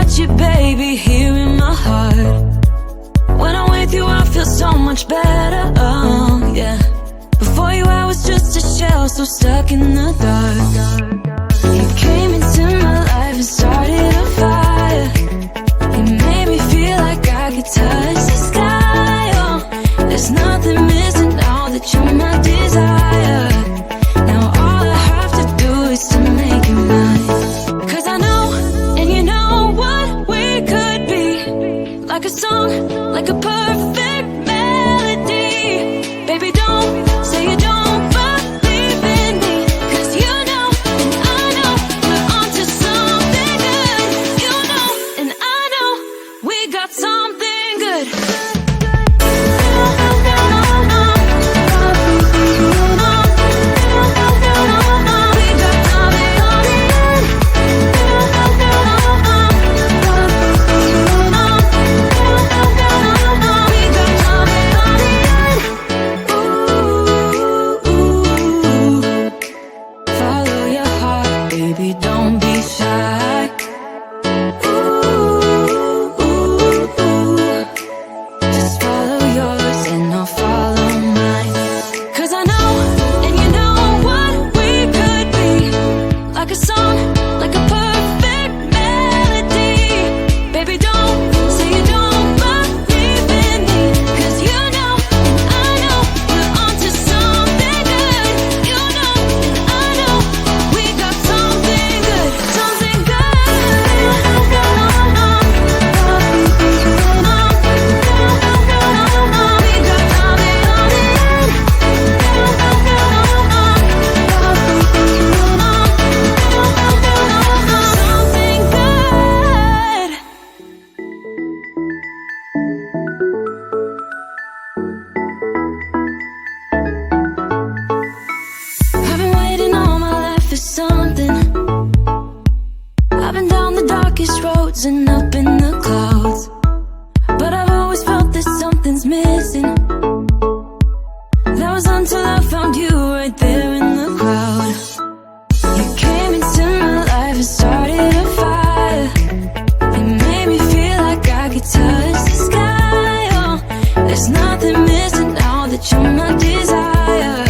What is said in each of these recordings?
got you, baby, here in my heart. When I'm with you, I feel so much better, oh, yeah. Before you, I was just a shell, so stuck in the dark. You came into my life and started a fire. You made me feel like I could touch the sky, oh. There's nothing missing now that you're my desire. Now all I have to do is to make you mine. 'Cause I know, and you know what we could be. Like a song, like a perfect melody. Baby, don't say you don't believe in me. 'Cause you know, and I know, we're onto something good. You know, and I know, we got something good. Baby, don't be shy. Ooh, ooh, ooh. Just follow yours and I'll follow mine. 'Cause I know, and you know what we could be. Like a song, like a perfect melody. Baby, don't say you don't believe in me. 'Cause you know, and I know, we're onto something good. You know, and I know, we got something good, something good. I've been waiting all my life for something. I've been down the darkest roads and up in the clouds, but I've always felt that something's missing. That was until I found you right there in the crowd. You came into my life and started a fire. You made me feel like I could touch the sky, oh. There's nothing missing now that you're my desire.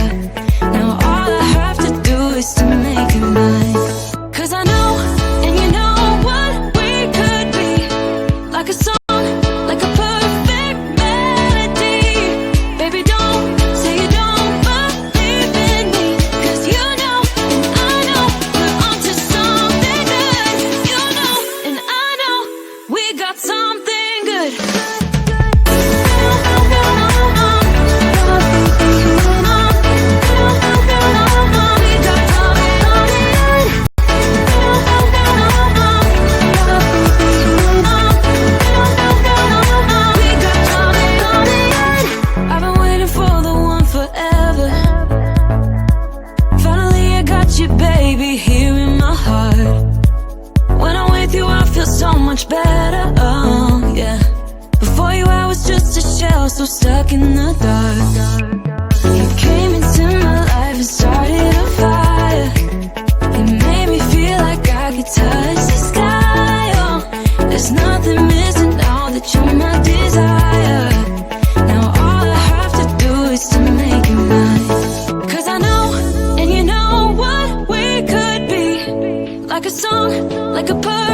Now all I have to do is to make you mine. 'Cause I know, and you know what we could be. Like a song, like a perfect melody. Baby, don't say you don't believe in me. 'Cause you know, and I know, we're onto something good. You know, and I know, we got something good. I've been waiting for the one forever. Finally I got you, baby, here in my heart. When I'm with you, I feel so much better, oh, yeah. Before you, I was just a shell, so stuck in the dark. You came into my life and started a fire. You made me feel like I could touch the sky, oh. There's nothing missing now that you're my desire. Now all I have to do is to make you mine. 'Cause I know, and you know what we could be. Like a song, like a perfect